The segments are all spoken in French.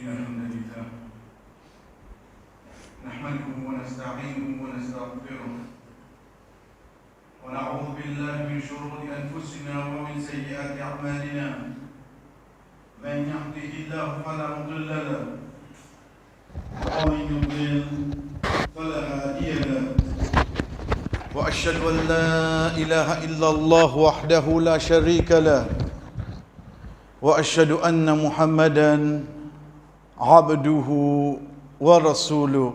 إن الحمد لله نحمده ونستعينه ونستغفره ونعوذ بالله من شرور أنفسنا ومن سيئات أعمالنا من يهده الله فلا مضل له ومن يضلل فلا هادي له وأشهد أن لا إله إلا الله وحده لا شريك له وأشهد أن محمدًا عبده ورسوله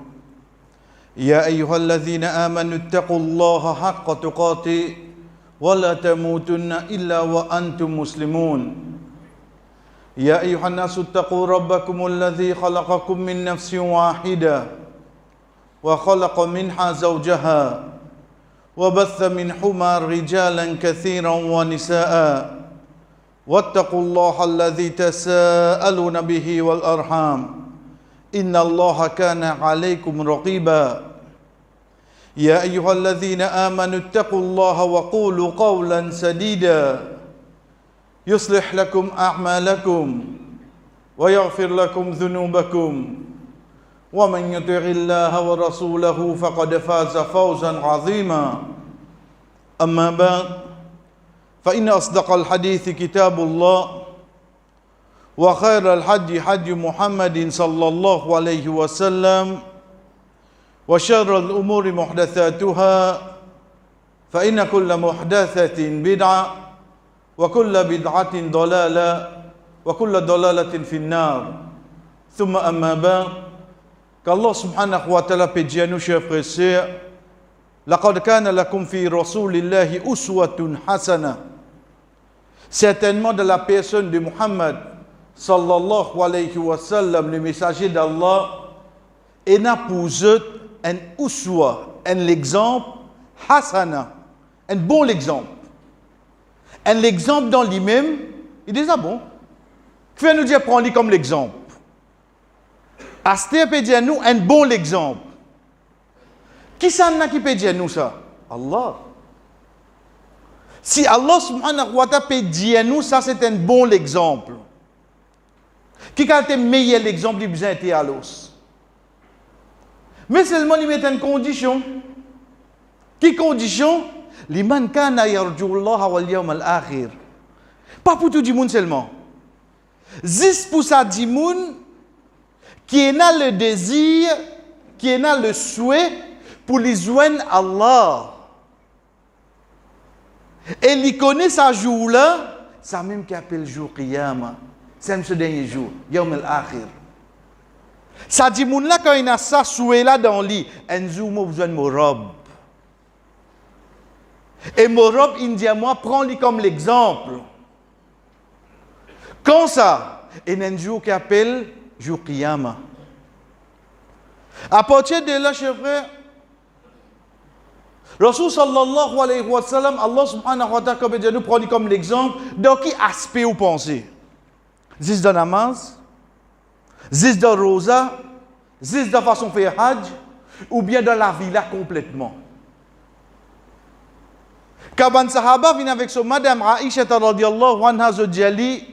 يا أيها الذين آمنوا اتقوا الله حق تقاته ولا تموتن إلا وأنتم مسلمون يا أيها الناس اتقوا ربكم الذي خلقكم من نفس واحدة وخلق منها زوجها وبث منهما رجالا كثيرا ونساء واتقوا الله الذي تساءلون به والأرحام إن الله كان عليكم رقيبا يا أيها الذين آمنوا اتقوا الله وقولوا قولا سديدا يصلح لكم أعمالكم ويغفر لكم ذنوبكم ومن يطع الله ورسوله فقد فاز فوزا عظيما أما بعد فإن أصدق الحديث كتاب الله وخير الحدي حدي محمد صلى الله عليه وسلم وشر الأمور محدثاتها فإن كل محدثة بدعة وكل بدعة ضلالة وكل ضلالة في النار ثم أما بعد qu'Allah subhanahu wa ta'ala peut dire à nous, chers frères et sœurs, لقد كان لكم في رسول الله أسوة حسنة. Certainement de la personne de Muhammad sallallahu alayhi wa sallam, le messager d'Allah, et n'a pour eux un uswa, un exemple, hasana, un bon exemple. Un exemple dans lui-même, il dit ah bon, qui va nous dire prends-le comme l'exemple. Asté peut dire nous un bon exemple. Qui s'en a qui peut dire nous ça? Allah. Si Allah subhanahu wa ta'ala peut dire nous, ça c'est un bon exemple. Qui a été meilleur l'exemple, il besoin été à l'os. Mais seulement il met une condition. Qui condition? Liman kana yarjullaha wal yawm al-akhir. Pas pour tout le monde seulement. Juste pour ça du monde qui a le désir, qui a le souhait pour les joindre Allah. Et il connaît ce jour-là, c'est même qui appelle jour Qiyamah. C'est ce dernier jour, Yawm al-Akhir. Ça dit, là, quand il a ça souhait-là dans le lit, un jour, moi, besoin de mon robe. Et mon robe, il dit à moi, prends-le comme l'exemple. Quand ça? Et un jour qui appelle jour Qiyamah. À partir de là, chers frères, Rasul sallallahu alayhi wa sallam, Allah subhanahu wa ta'ala, comme nous prend comme l'exemple, dans quel aspect vous pensez? Zis de namaz, zis de rosa, zis de façon faire hajj, ou bien dans la vie là complètement. Quand un sahaba vient avec son madame Aïcha radiyallahu anha zodjali,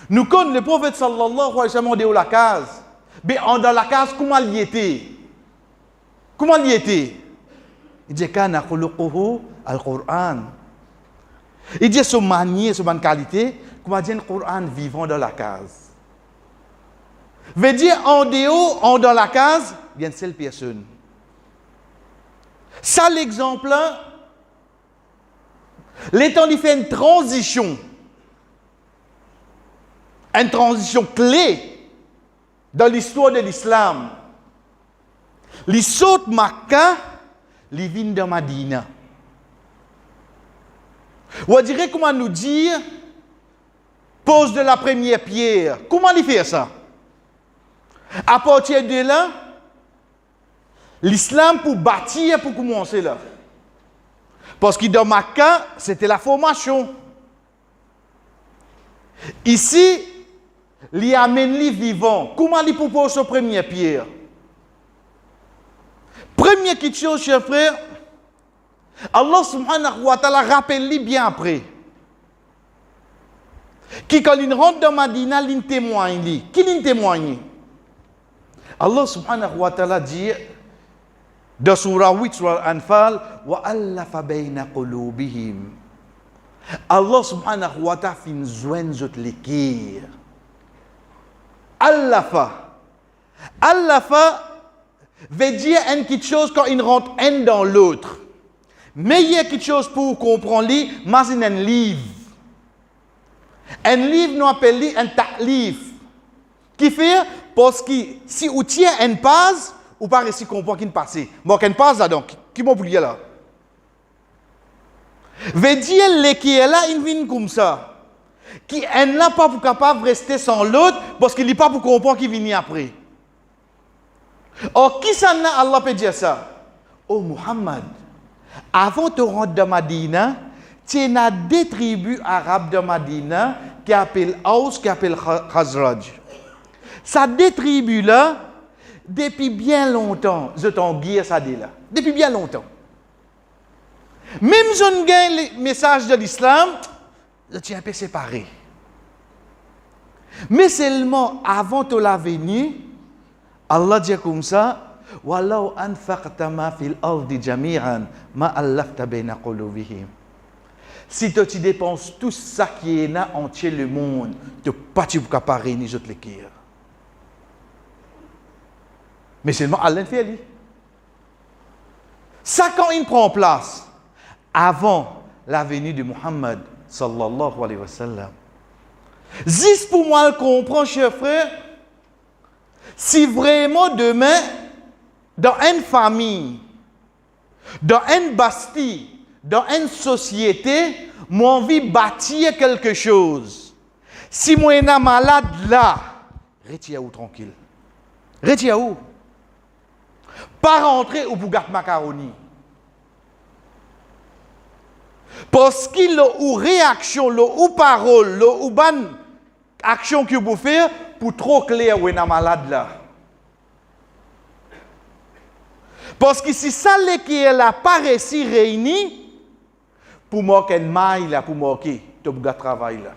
nous connaissons le prophète sallallahu alayhi wa sallam de la case. Mais dans la case, comment il était? Comment il était? Il dit kana khuluquhu al-Qur'an. Il dit son manière, son bonne qualité, comment dire le Coran vivant dans la case. Veut dire en dehors, en dans la case, il y a une seule personne. Ça l'exemple là, l'étant il fait une transition clé dans l'histoire de l'islam. Il saute Makkah, il vient de Madina. On dirait comment nous dire, pose de la première pierre. Comment il fait ça? À partir de là, l'islam pour bâtir, pour commencer là. Parce que dans Makkah, c'était la formation. Ici, il amène les vivants. Comment il propose sa première pierre? Première petite chose, chers frères, Allah subhanahu wa ta'ala rappelle-les bien après. Qui, quand il rentre dans Madina, il témoigne. Qui il témoigne? Allah subhanahu wa ta'ala dit dans surah 8, surah Anfal, wa allafa bayna qulubihim. Allah subhanahu wa ta'ala fin joindre zot l'équire. Allafa veut dire quelque chose quand il rentre un dans l'autre. Mais il y a quelque chose pour comprendre, mais c'est un livre. Un livre, nous appelons un ta'lif. Qui fait, parce que si vous tiens une page, ou pas réussi comprendre qu'il passe. Bon, qu'une page là donc, qui m'a oublié là? Veut dire les qui est là, il vient comme ça. Qui n'a pas pour capable de rester sans l'autre, parce qu'il n'est pas pour comprendre qui vient après. Or, qui ça n'a Allah peut dire ça? Oh Muhammad, avant de rentrer dans Madina, tu as des tribus arabes de Madina qui appellent Aus, qui appellent Khazraj. Ça des tribus là, depuis bien longtemps, je t'en guide ça là. Depuis bien longtemps. Même si on gagne le message de l'islam, je tiens un peu séparé. Mais seulement avant de la venue, Allah dit comme ça, Walau anfaqta ma fil ardi jami'an ma allafta baina qulubihim. Si tu dépenses tout ça qui est là entier le monde, tu n'as pas de caparer ni autres l'équire. Mais seulement Allah fait. Ça quand il prend place avant la venue de Muhammad sallallahu alayhi wa sallam. Juste pour moi le comprendre, chers frères, si vraiment demain, dans une famille, dans une bastille, dans une société, moi envie bâtir quelque chose. Si moi suis malade là, retire où tranquille. Retire où? Pas rentrer au bougat macaroni. Parce qu'il a une réaction, une parole, une action que vous faites pour trop clair où est malade là. Parce que si ça qui est là pas réussi réuni, pour moi qu'elle maille là, pour moi qui tu as travail là.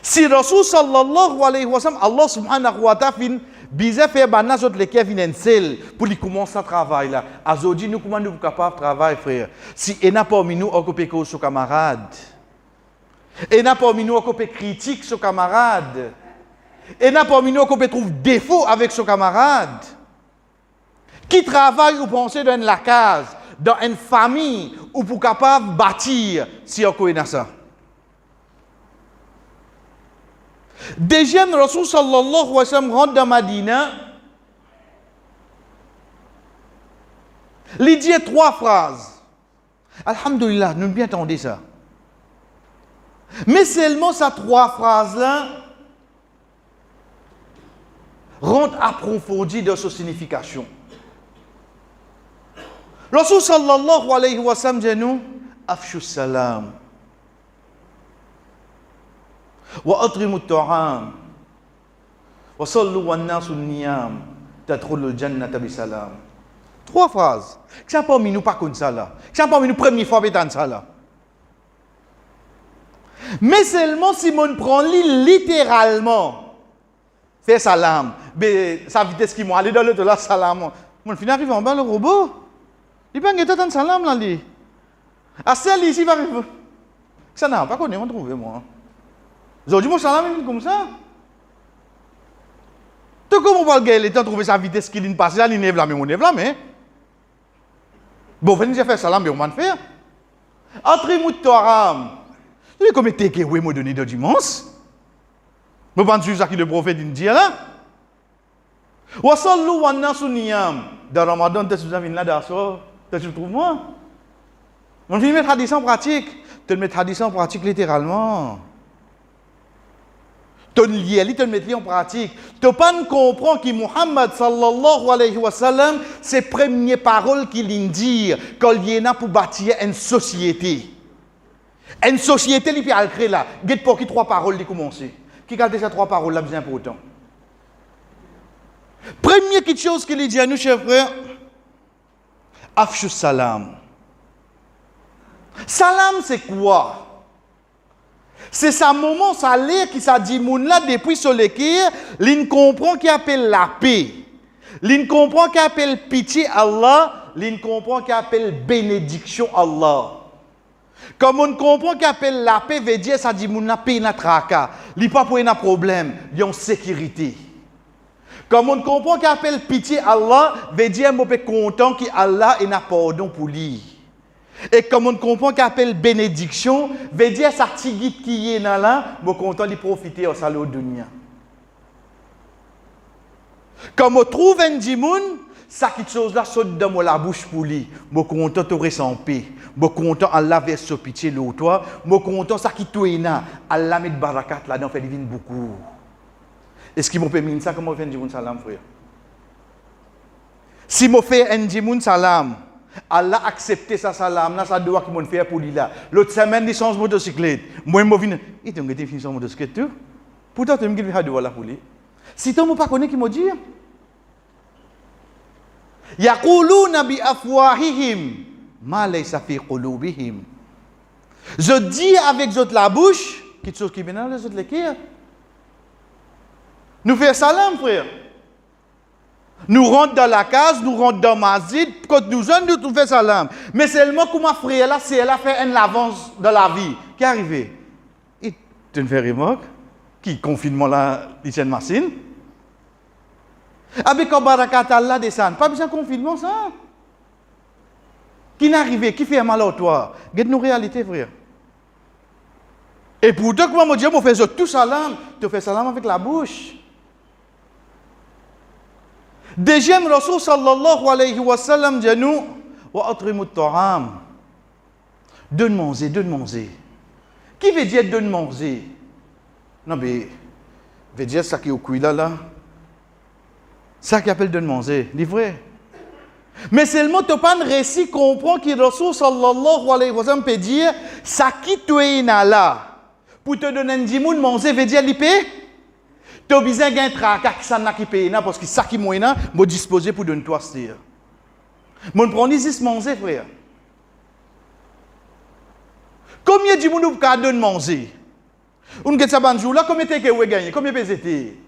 Si Rasul sallallahu alayhi wa sallam, Allah subhanahu wa ta'ala fin bizarre faire banna zot les qui viennent seul pour lui commencer à travailler là. Azodi nous comment nous capable de travailler frère. Si et n'a pas mis nous occuper que sur camarade. Et n'a pas mis nous occuper critique sur camarade. Et n'a pas mis nous occuper trouve défaut avec son camarade. Qui travaille ou penser dans la case, dans une famille ou pour capable bâtir si on connaît ça. Deuxième, Rasul sallallahu alayhi wa sallam rentre dans Madina. Il dit 3 phrases. Alhamdulillah, nous bien entendu ça. Mais seulement ces 3 phrases-là rentrent approfondies dans sa signification. Rasul sallallahu alayhi wa sallam dit nous, afshu salam. وأطعموا الطعام وصلوا والناس النيام تدخلوا الجنة بسلام. 3 phrases. Que ça pas mis nous pas comme ça là. Que ça pas mis nous première fois pétant ça là. Mais seulement si on prend littéralement fait salam, ben sa vitesse qui m'a aller dans l'autre là salam. Mon fin arrive en bas le robot. Il pas ngeta tant salam là lui. À celle ici va arriver. Ça n'a pas connu on trouver moi. Aujourd'hui, mon salam est comme ça. Tout comme on va le temps trouver sa vitesse qui passe là, il nève là, mais on nève là, mais. Bon, venez faire salam, mais on va le faire. Entre moutaram. Il est comme t'es que oui, me donner de dimanche. Je pense que c'est ça que le prophète dit là. Wa sallu wa nasu niyam. Dans Ramadan, tu as vu là, d'accord? Tu trouves moi? On vient mettre hadith en pratique. Tu mets hadith en pratique littéralement. Tu le mets en pratique. Tu ne pas comprendre que Muhammad sallallahu alayhi wa sallam, c'est les premières paroles qu'il dit quand il est là pour bâtir une société. Une société, il peut la créer là. Get pour qui 3 paroles qui commencent. Qui a déjà 3 paroles là, bien important. Première petite chose qu'il dit à nous, chers frères, afshu salam. Salam, c'est quoi? C'est ça moment, ça l'air qui ça dit moun là depuis sur l'équerre, l'in comprend qui appelle la paix. L'in comprend qui appelle pitié Allah, l'in comprend qui appelle bénédiction Allah. Comme on comprend qui appelle la paix, veut dire ça dit moun la paix na traka, li pas pour un problème, il y a une sécurité. Comme on comprend qui appelle pitié Allah, veut dire moi suis content que Allah ait un pardon pour lui. Et comme on comprend qu'il appelle bénédiction, veut dire ça tigit qui est là, je suis content de profiter au salaud dunya. Comme on trouve un dimoun, ça quelque chose là saute dans la bouche pour lui. Je suis content de rester paix. Je suis content Allah verse sa pitié l'eau toi. Je suis content ça qui tourne. Allah met barakat là-dedans fait divine beaucoup. Est-ce qu'il m'a permis ça comment faire un dimoun salam frère? Si je fais un dimoun salam, Allah accepte sa salam, ça doit qu'il m'ont fait pour lui là. L'autre semaine, il change de motocyclette. Moi, je viens, il t'a dit qu'il change de motocyclette tout. Pourtant, tu me dis qu'il va là pour lui. Si tu ne pas connais qui m'a dit, yaquluna bi afwahihim ma laysa fi qulubihim. Je dis avec la bouche, quelque chose qui vient dans les autres l'équerre. Nous faisons salam, frère. Nous rentrons dans la case, nous rentrons dans ma masjid, quand nous jeunes, nous faisons salam. Mais seulement comme ma frère là, c'est elle a fait un avance dans la vie. Qui est arrivé? Il te fait remarque. Qui confinement là, il tient une machine. Avec un barakat Allah descend. Pas besoin de confinement ça. Qui n'est arrivé? Qui fait un mal à toi? Regarde nos réalités, frère. Et pourtant, comment me dire, je fais tout salam, tu fais salam avec la bouche. Deuxième Rasul sallallahu alayhi wa sallam dit nous wa atrimu ta'am. Donne manger, donne manger. Qui veut dire donne manger? Non mais veut dire ça qui est au cuit là. Ça qui appelle donne manger, c'est vrai. Mais seulement tu pas un récit comprend que Rasul sallallahu alayhi wa sallam peut dire ça qui tu es là pour te donner un dimoun manger veut dire l'ipé. Tu as besoin d'un tracas qui s'en a qui paye parce que ça qui est là, je disposer pour donner toi c'est. Mon prend ici manger frère. Combien de gens vous avez donné manger? On get ça banjou là combien de vous gagné? Combien de pesé?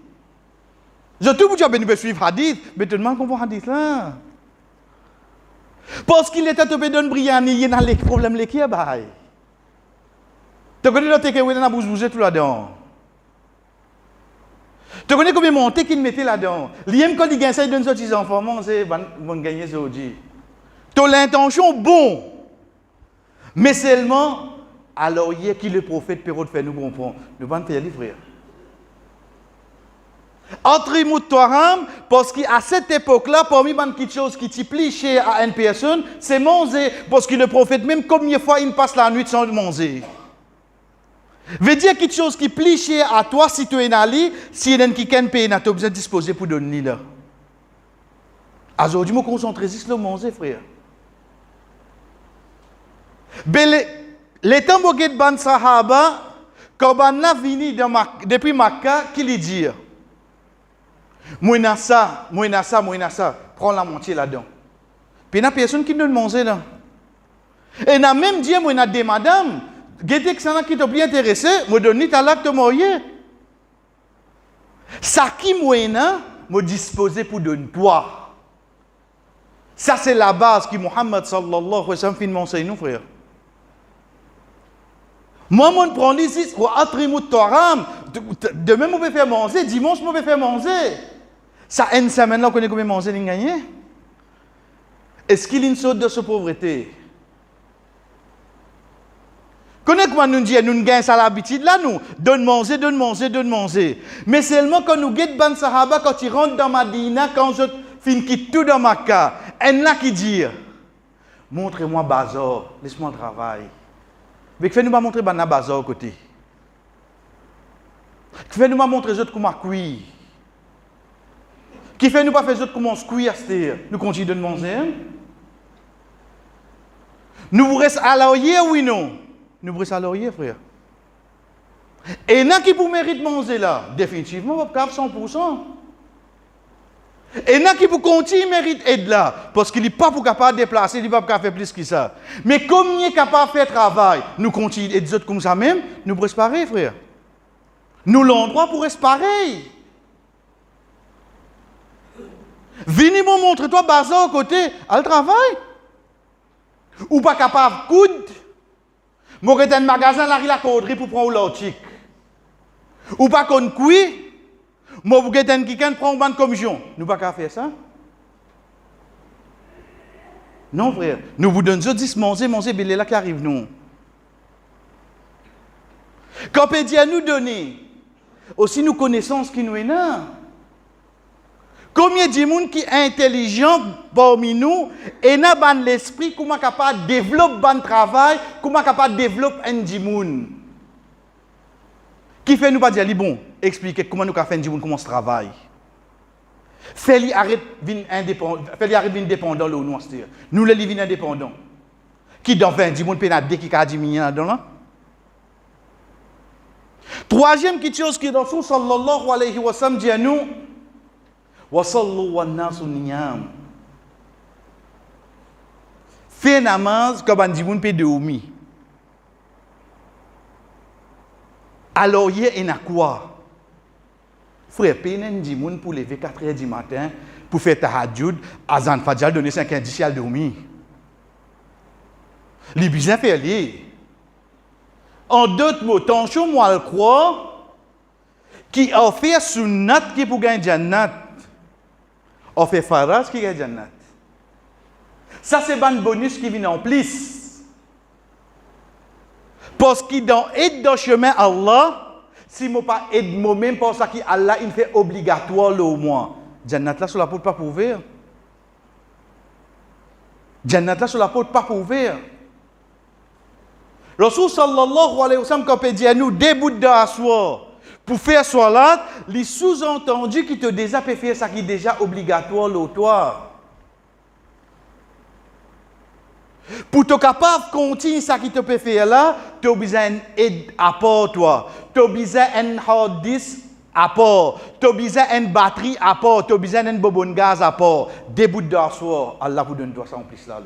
Je tout vous avez suivre hadith, mais tu demandes comment hadith là. Parce qu'il était tombé d'un brillant, il y a les problèmes les qui est bail. Tu connais le que vous avez bougé tout là-dedans. Tu connais combien de montées qu'il mettait là-dedans? L'IM quand il gagne ça, il donne ça à ses enfants, c'est bon gagner ça aujourd'hui. Tu as l'intention bon, mais seulement alors hier qui le prophète peut faire nous comprendre. Nous allons faire les frères. Entre Moutoram, parce qu'à cette époque-là, parmi les petites choses qui t'y plient à une personne, c'est manger. Parce que le prophète, même combien de fois il passe la nuit sans manger. Veut dire quelque chose qui plie à toi si tu es allé, si il y a qui paye, tu as besoin de disposer pour donner là. Aujourd'hui, je me concentre sur le manger, frère. Les temps où de ban sahaba, quand on a venu depuis Makkah, qui lui dit moi na ça, prends la moitié là-dedans. Puis il y a personne qui donne manger là. Et il a même dit moi na des madame Gete que ça qui t'a bien intéressé, me donne ta l'acte moyen. Ça qui moyen, me disposer pour donner toi. Ça c'est la base que Muhammad sallallahu alayhi wa sallam fin m'enseigne nous frère. Moi mon prend ici wa atrimu taram, demain on peut faire manger, dimanche on peut faire manger. Ça une semaine là on connaît combien manger ni gagner. Est-ce qu'il y a une sorte de ce pauvreté? Connais comment nous disons, nous gagnons ça l'habitude là, nous. Donne manger. Mais seulement quand nous guettons ban sahaba, quand ils rentrent dans Madina, quand je finis quitte tout dans Makkah, il y en a qui disent, montrez-moi bazar, laisse-moi travailler. Mais que fait-nous pas montrer ban bazar au côté? Que fait-nous pas montrer les autres comment cuire? Qui fait nous pas faire les autres comment se cuire? Nous continuons de manger. Nous vous restons à l'oreiller, oui non? Nous brûlons à laurier, frère. Et il y a qui pour mérite manger là? Définitivement, vous avez 100%. Et il y a qui pour continuer mérite aide là, parce qu'il n'est pas pour capable de déplacer, il n'est pas pour faire plus que ça. Mais comme il est capable de faire travail, nous continuons et des autres comme ça même, nous restons pareil, frère. Nous l'endroit pour rester pareil. Venez me montrer toi bazar au côté, à le travail. Ou pas capable de coudre. Moi j'ai un magasin là la cauderie pour prendre l'autique. Ou pas qu'on cuit. Moi, vous avez quelqu'un qui prend une bonne commission. Nous ne pouvons pas faire ça. Non, frère. Nous vous donnons 10 manger, mais là qui arrive, nous. Quand on dit à nous donner, aussi nous connaissons ce qui nous est là. Combien de gens qui sont intelligents parmi nous et n'a l'esprit, comment capable de développer un travail, comment capable de développer un monde. Qui fait nous pas dire, bon, expliquer comment nous faire un monde, comment on travaille. Fais-lui arrêter d'être indépendant, nous les vivons indépendants. Qui dans 20 monde pénadé qui a 10 millions dans là. Troisième chose qui est dans son sallallahu alayhi wa sallam dit à nous, wa sallu wa nasu niyam. Fais namaz comme un 10 monde peut dormir. Alors, il y a quoi? Frère, payer un dimoun pour lever 4 h du matin, pour faire tahajjud, Azan Fajal donner 5 h d'ici à dormir. Les bizarres faire lier. En d'autres mots, tension, moi, le croire, qui a fait sunnat qui pour gagner jannat, a fait faraz qui gagne jannat. Ça, c'est un bonus qui vient en plus. Parce que dans le chemin Allah, si je ne pas aide moi-même, parce que Allah il fait obligatoire le moins. Jannat là sur la porte pas pour ouvrir. Jannat là sur la porte pas pour ouvrir. Rasul sallallahu alayhi wa sallam, quand il dit à nous, début de assoir, pour faire salat, les sous-entendus qui te déjà fait faire ça qui est déjà obligatoire le toi. Pour te capable de continuer ça qui te peut faire là, tu as besoin d'aide à part toi. Tu as besoin d'un hard disk à part. Tu as besoin d'une batterie à part. Tu as besoin d'un bonbon de gaz à part. Début de soir, Allah vous donne ça en plus là.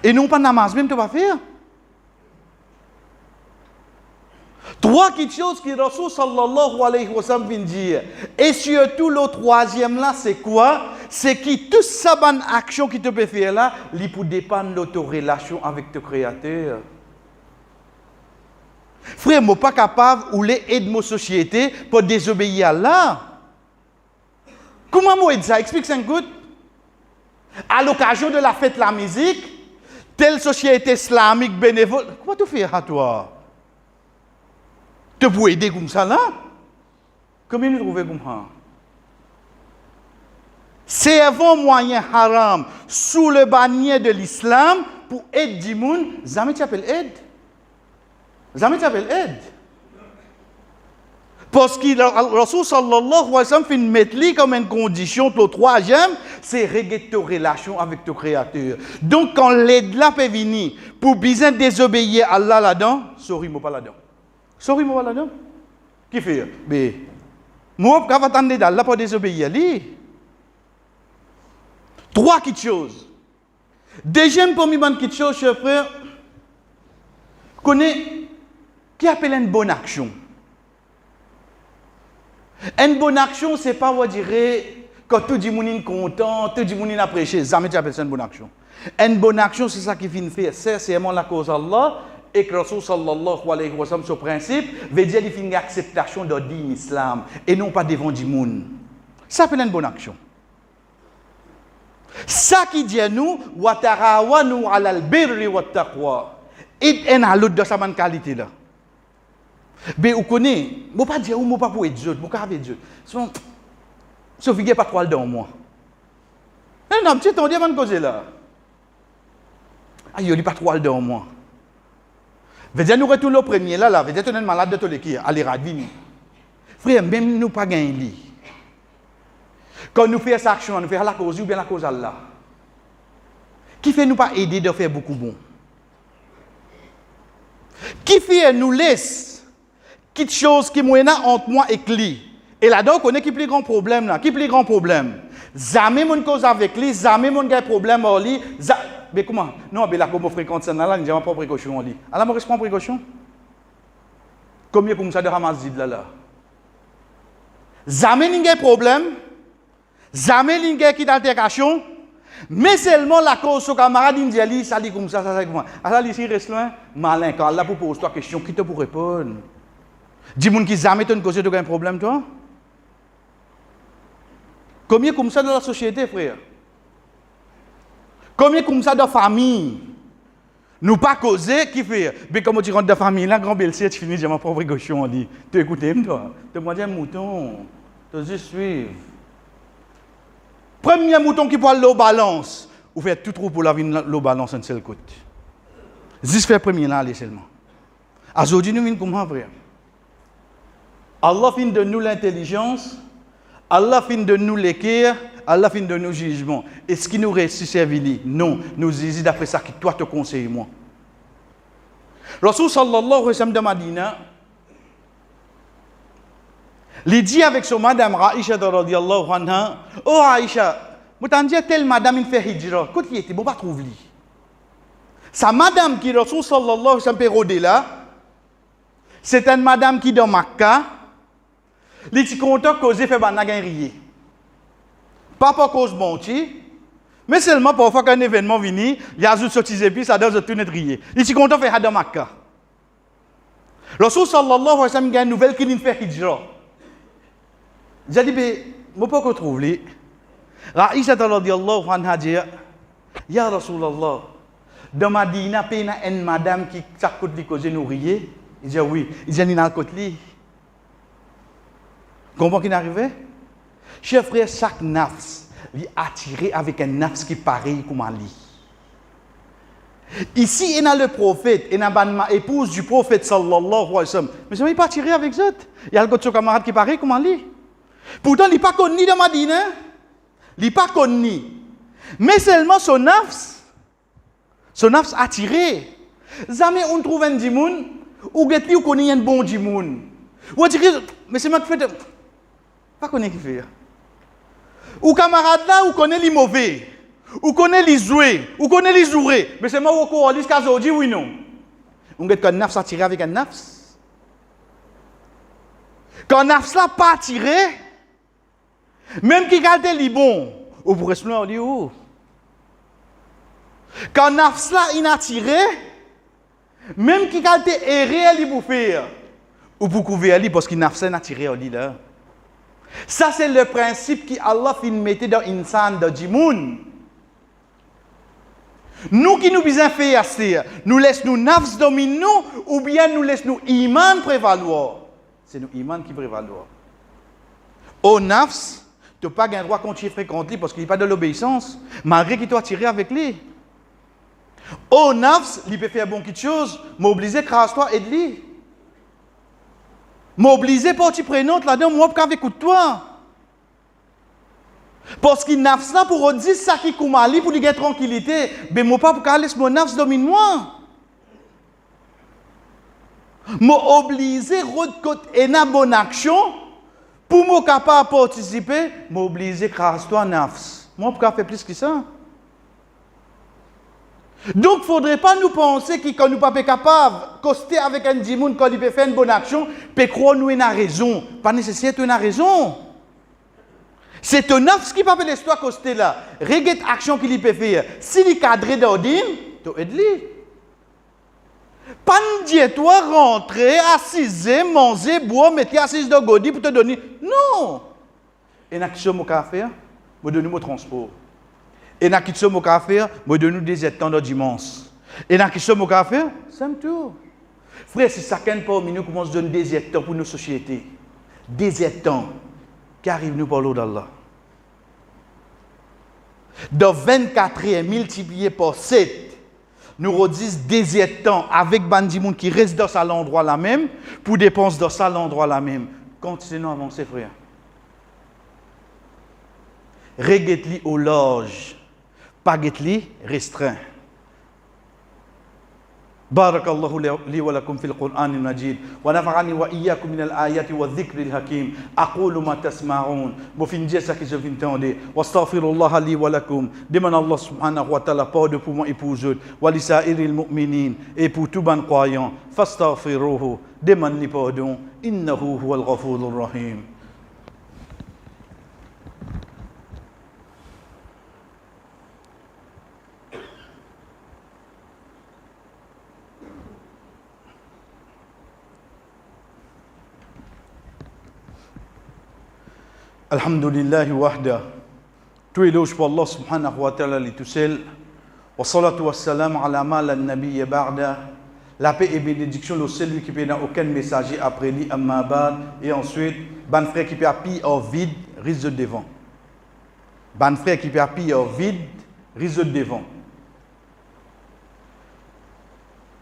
Et non pas namaz même tu vas faire. Trois choses que Rasul sallallahu alayhi wa sallam vient dire. Et surtout le troisième là, c'est quoi? C'est que toute sa bonne action qui te peut faire là, il peut dépendre de ta relation avec ton Créateur. Frère, je ne suis pas capable ou aider ma société pour désobéir à Allah. Comment moi aide ça? Explique ça un coup. À l'occasion de la fête de la musique, telle société islamique bénévole, comment tu fais à toi? Tu peux aider comme ça là? Comment nous trouvons comme ça? C'est un moyen haram sous le bannière de l'islam pour aider du monde. Jamais tu appelles aide. Jamais tu appelles aide. Parce que le Rasul sallallahu alayhi wa sallam fait mettre comme une condition, le troisième, c'est régler ta relation avec ton Créateur. Donc quand l'aide là peut venir pour bien désobéir à Allah là-dedans, sorry, moi pas là-dedans. Sorry, moi pas là-dedans. Qui fait? Mais moi, quand je vais attendre là pour désobéir à lui. Trois petites choses. Deuxième parmi les petites choses, cher frère, qui appelle une bonne action. Une bonne action, ce n'est pas, on dirait, quand tout le monde est content, tout le monde est apprécié. Jamais tu appelles ça une bonne action. Une bonne action, c'est ça qui vient faire. C'est seulement la cause d'Allah. Et que Rasul sallallahu alayhi wa sallam, ce principe, veut dire qu'il fait une acceptation de l'islam et non pas devant du monde. Ça s'appelle une bonne action. Ça qui dit à nous, wa tarawanu ala al-birri wa taqwa. Et en l'autre de sa bonne qualité là. Mais vous connaissez, je ne pas dire, je ne pas pour être Dieu, je ne pas avec Dieu. Sauf qu'il n'y a pas trop dans moi. Non, petit, on dit avant de causer là. Ah, il n'y a pas trop dans moi. Veut dire, nous retournons au premier là, veut dire, tu es malade de tous les qui, allez, radvini. Frère, même nous pas gagner. Quand nous faisons cette action, nous faisons la cause ou bien la cause Allah. Qui fait nous pas aider de faire beaucoup bon? Qui fait nous laisse quelque chose qui est entre moi et lui Et là-dedans, on connaît qui plus grand problème là, qui plus grand problème. Jamais mon cause avec lui, jamais mon gars problème avec lui. Mais comment? Non, mais là, comme on fréquente ça, là, on pas précaution. Alors, moi, je prends précaution. Combien comme ça de Ramazid là? Jamais il y a problème, jamais il y a qui altercation, mais seulement la cause de camarade indiali, ça dit comme ça comme moi. Alors, ici, reste loin, malin, quand Allah pose toi question, qui te pour répondre? Dis-moi qui jamais te cause de un problème, toi? Combien comme ça dans la société, frère? Combien comme ça dans la famille? Nous pas causer, qui fait? Mais comme tu rentres dans la famille, là, grand belle-sœur, tu finis, j'ai ma propre gauche, on dit. Tu écoutes, toi? Tu me dis un mouton, tu juste suivre. Premier mouton qui parle l'eau balance, vous faites tout trop pour la vie, l'eau balance un seul côté. Juste faire premier là, allez seulement. Aujourd'hui, nous venons comment, frère? Allah fin de nous l'intelligence, Allah fin de nous l'équerre, Allah fin de nous jugement. Est-ce qu'il nous reste servi? Non, nous disons d'après ça que toi te conseilles moi. Rasul sallallahu alayhi wa sallam de Madina, il dit avec son madame Aïcha radiyallahu anha, oh Aïcha, vous t'en dites telle madame il fait hijra, quand il était bon pas trouver lui. Sa madame qui Rasul sallallahu alayhi wa sallam pérodé là, c'est une madame qui dans Makkah. Les petits contents causés fait banagan rier. Pas pour cause bonti, mais seulement parfois qu'un événement vient, il y a juste sorti puis ça doit tout net rier. Les petits contents fait hadam Makka. Rasul sallallahu alayhi wa sallam a une nouvelle qui nous fait hijra. J'ai dit ben moi pas qu'on trouve lui. Aïcha radhiyallahu anha dit ya Rasulullah, dans Madina pena une madame qui ça côté li causer nous rier. Il dit oui, il dit ni dans côté li. Comment qu'il est arrivé? Chers frères, chaque nafs est attiré avec un nafs qui est pareil comme Ali. Ici, il y a le prophète, il y a ma épouse du prophète sallallahu alayhi wa sallam. Mais il n'est pas attiré avec ça. Il y a le camarade qui est pareil comme Ali. Pourtant, il n'est pas connu dans Madina. Il n'est pas connu. Mais seulement son nafs attiré. Jamais on trouve un dimoun, ou on connaît un bon dimoun. Ou on dit, mais c'est moi qui fais. Pas connaître qui fait. Ou camarade là, ou connaît les mauvais, ou connaît les jouets, ou connaît les jouets. Mais c'est moi qui connais les cas aujourd'hui, oui non. On dit qu'un nafs attiré avec un nafs. Quand nafs là pas attiré, même qui garde les bons, ou pour rester là, on dit où? Quand nafs là inattiré, même qui garde erré, il pour faire, ou pour couvrir lui parce qu'il nafs là attiré, on dit là. Ça, c'est le principe qu'Allah fin mettait dans l'insan, dans Jimoun. Nous qui nous besoin faire assez, nous laissons nous nafs dominer nous, ou bien nous laissons nous iman prévaloir. C'est nous iman qui prévaloir. Au nafs, tu n'as pas un droit contre lui fréquenter parce qu'il n'y a pas de l'obéissance, malgré qu'il t'a attiré avec lui. Au nafs, il peut faire bon quelque chose, m'obliger, crasse-toi, aide-lui. M'obliger pour tu prénotes là-dedans, moi, avec toi. Parce qu'il n'a pas pour dire ça qui est pour lui gagner tranquillité. Mais moi, pas pour qu'elle laisse mon nafs domine moi. M'obliger à une bonne action pour moi capable de participer. M'obliger à crasse-toi nafs. Moi, pour faire plus que ça. Donc, il ne faudrait pas nous penser que quand nous ne sommes pas capables de coster avec un dimoun quand il peut faire une bonne action, peut croire nous une raison. Pas nécessaire une raison. C'est un nafs qui ne peut pas laisser toi coster là. Regarde l'action qu'il peut faire. S'il est cadré d'ordine, tu aides-lui. Pas dire toi rentrer, assiser, manger, boire, mettre assise de godi pour te donner. Non. Et n'a qui sommes au café, me donner mon transport. Et n'a qui sommes au café, me donner des temps de dimanche. Et n'a qui sommes au café, c'est tout. Frère, c'est chacun parmi nous commence à donner des temps pour nos sociétés. Des temps qui arrivent nous par l'eau d'Allah. Dans 24 heures multiplié par 7, nous redisons des temps avec Bandimoun qui reste dans cet endroit là même, pour dépenser dans cet endroit là même. Continuons à avancer, frère. Regarde-li au large, pas guette-li restreint. بارك الله لي ولكم في القرآن المجيد ونفعني وإياكم من الآيات والذكر الحكيم أقول ما تسمعون بفنجي ça que je viens d'entendre واستغفر الله لي ولكم demande Allah subhanahu wa ta'ala pardon pour moi et pour eux ولسائر المؤمنين et pour tout bon croyant فاستغفروه demande pardon إنه هو الغفور الرحيم. Alhamdulillah wahda. Tout éloge pour Allah subhanahu wa ta'ala li tout seul. Wa salatu wa salam ala ma la nabiyya ba'da. La paix et bénédiction le celui qui peut n'a aucun messager après lui amma ba'd. Et ensuite, ban frère qui peut appuyer au vide, risque de devant. Ban frère qui peut appuyer au vide, risque de devant.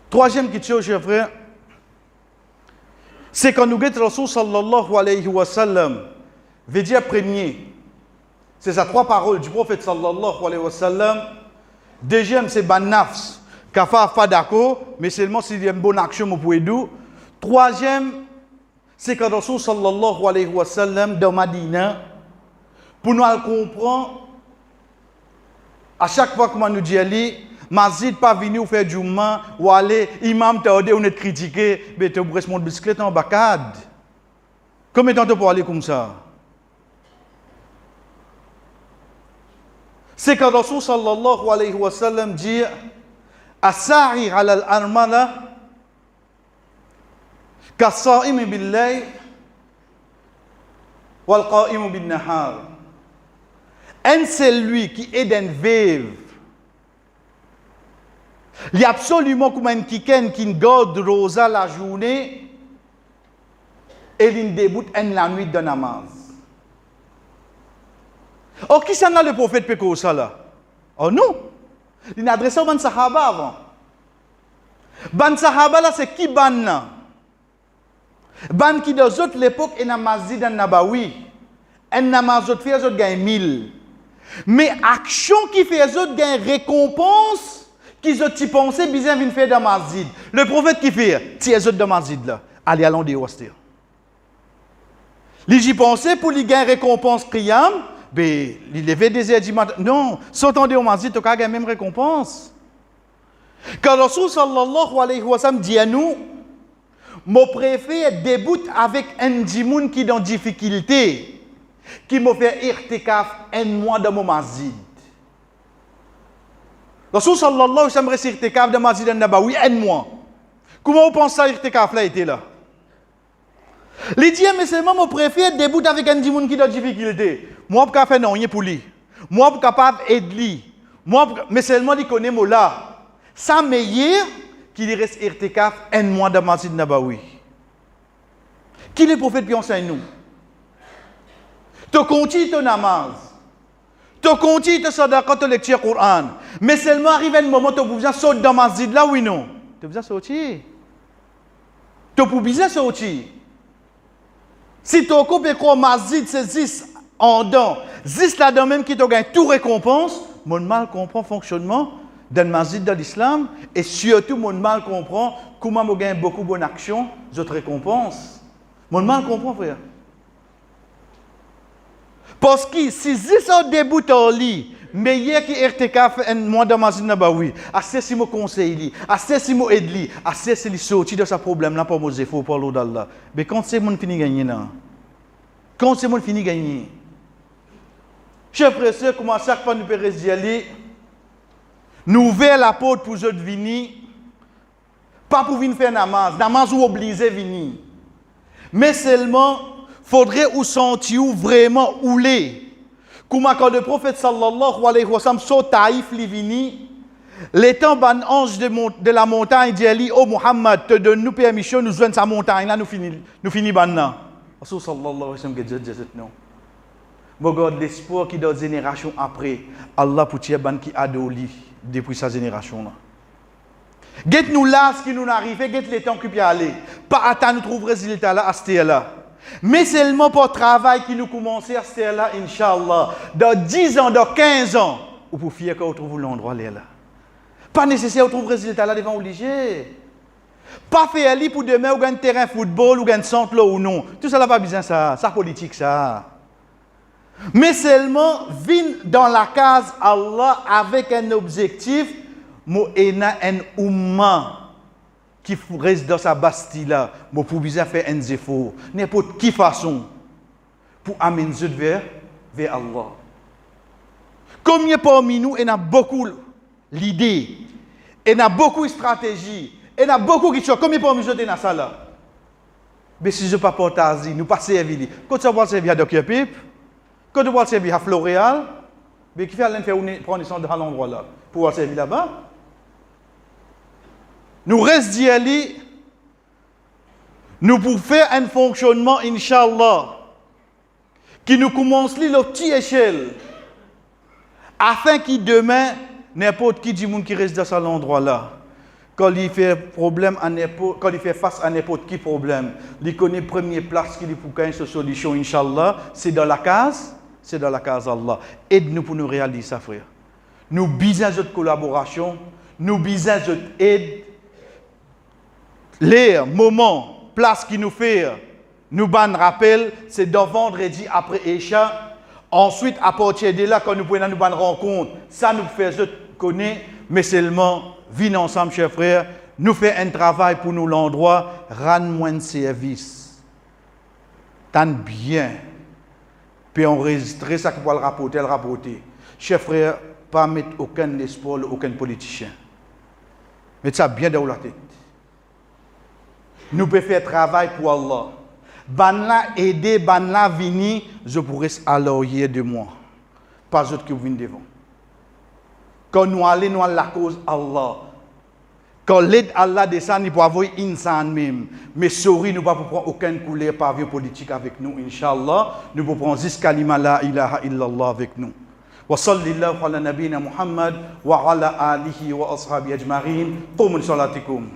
Troisième question, chers frères, c'est quand nous guettons Rasul sallallahu alayhi wa sallam. Veut dire premier, c'est ça trois paroles du prophète sallallahu alayhi wa sallam. Deuxième, c'est ban nafs, kafa fa d'accord, mais seulement s'il y a une bonne action, vous pouvez dire. Troisième, c'est quand Rasul sallallahu alayhi wa sallam dans Madina, pour nous comprendre, à chaque fois que nous dit ali, Mazid pas venir faire du mal, ou aller, imam t'a ordonné, on est critiqué, mais tu restes mon bicyclette en bacade. Combien de temps tu peux aller comme ça? C'est quand Rasul sallallahu alayhi wa sallam dit As-sa'i ala al-armala Kas-sa'imi bil-layl Wal-qa'imu bin-nahar. Un celui qui est d'un veuve, il y a absolument comme un kiken qui garde rosa la journée et il débute la nuit de namaz. Oh, qui s'en a le prophète Péko ça là? Oh non! Il a adressé au Ban Sahaba avant. Ban Sahaba là, c'est qui Ban là? Ban qui dans autres l'époque est dans Masjid an-Nabawi. Un namaz autres fait autres gagne 1000. Mais action qui fait autres gagne récompense qu'ils ont y pensé bien vient faire dans Masjid. Le prophète qui fait tiens autres dans Masjid là. Allez allons des hosties. Li j'y pensait pour lui gagner récompense qiyam. Ben, il levait des heures du matin. Non, s'entendez au masjid, tu as la même récompense. Quand Rasul sallallahu alayhi wa sallam dit à nous, mon préféré débute avec un djimoun qui est dans difficulté, qui m'a fait irtikaf un mois dans mon masjid. Rasul sallallahu alayhi wa sallam reste irtikaf dans le masjid an-Nabawi un mois. Comment vous pensez que irtikaf là était là? Les dieux, mais seulement mon préféré débute avec un djimoun qui est dans difficulté. Moi, je ne peux pas faire rien pour lui. Moi, je suis capable d'aider lui. Mais seulement, il connaît moi là. Ça meilleur qu'il reste irtikaf un mois dans le masjid Nabawi. Qui est le prophète qui enseigne nous? Tu continues ton namaz. Tu continues ton sadaqa, tu lecture Coran. Mais seulement, arrive un moment où tu as besoin de sortir dans le masjid là, oui non? Tu as besoin de sortir. Tu as besoin de sortir. Si tu occupes le masjid, c'est 10 en dents. 10 là-dedans même qui te gagne tout récompense, mon mal comprend le fonctionnement d'un masjid de l'islam et surtout mon mal comprend comment je gagne beaucoup de bonnes actions, d'autres récompenses. Mon mal comprend, frère. Parce que si 10 ans débute en lit, meilleur qui RTK un mois de masjid Nabawi, assez si mon conseil, assez si mon aide, assez si il sorti de ce problème-là pour mon effort pour l'eau d'Allah. Mais quand c'est mon fini gagner là, quand c'est mon fini gagner, chers frères et sœurs, comme à chaque fois nous pouvons y aller, nous ouvrons la porte pour eux de venir, pas pour venir faire namaz ou obliger venir, mais seulement faudrait ou sentir vraiment ouler. Comme quand le prophète sallallahu alayhi wa sallam saut Taïf li vini, l'étant ban ange de la montagne dit oh Muhammad te donne nous permission nous joindre sa montagne là nous fini ban là. Rasul sallallahu alayhi wa sallam dit non. Regarde l'espoir qui dans génération après Allah pour tirer ban qui adoli depuis sa génération là. Get nous là ce qui nous arrive, get les temps qui peut aller. Pas attendre nous trouver résultat là à ce là. Mais seulement pour le travail qui nous commence à ce là, Inch'Allah, dans 10 ans, dans 15 ans, ou pour fier qu'on trouve l'endroit là. Pas nécessaire de trouver résultat là devant obligé. Pas faire ali pour demain ou gagner terrain football ou gagner centre là ou non. Tout ça là pas besoin ça, ça politique ça. Mais seulement vin dans la case Allah avec un objectif, mo ena un umma qui reste dans sa bastille là, mo pour bien faire un effort, n'importe qui façon pour amener vers Allah. Combien parmi nous, il y a beaucoup l'idée, il y a beaucoup de stratégies, il y a beaucoup de choses. Combien parmi nous, il y a ça là? Mais si je ne pas partager, nous pas servir. Quand tu vas servir à Dr. Pip, quand tu vas servir à Floréal, mais qui fait aller faire prendre son dans l'endroit là pour servir là-bas? Nous restons d'y nous pouvons faire un fonctionnement, Inch'Allah, qui nous commence le petit échelle, afin que demain, n'importe qui du monde qui reste dans cet endroit-là, quand il fait problème quand il fait face à n'importe qui problème, il connaît la première place qu'il pour gagner cette solution, Inch'Allah, c'est dans la case Allah. Aide-nous pour nous réaliser ça, frère. Nous besoin de collaboration, nous besoin de aide. Les moments, place qui nous fait, nous ban rappel, c'est dans vendredi après Isha. Ensuite, à partir de là, quand nous prenons une bonne rencontre, ça nous fait connaître, mais seulement, venons ensemble, chers frères, nous faisons un travail pour nous l'endroit, rendre-moi un service. Tant bien. Puis enregistrer ça pour le rapporter. Chers frères, pas mettre aucun espoir, aucun politicien. Mettez ça bien dans la tête. Nous pouvons faire travail pour Allah. Banla aider, banla venir, je pourrais alors hier de moi. Pas autre que vous venez devant. Quand nous allons à la cause Allah. Quand l'aide Allah descend, nous pouvons avoir insan même. Mais sorry, nous ne pouvons pas prendre aucune couleur par politique avec nous, Inch'Allah. Nous pouvons prendre juste kalima la ilaha illallah avec nous. وصل الله على نبينا محمد وعلى آله وأصحابه أجمعين قوموا لصلاتكم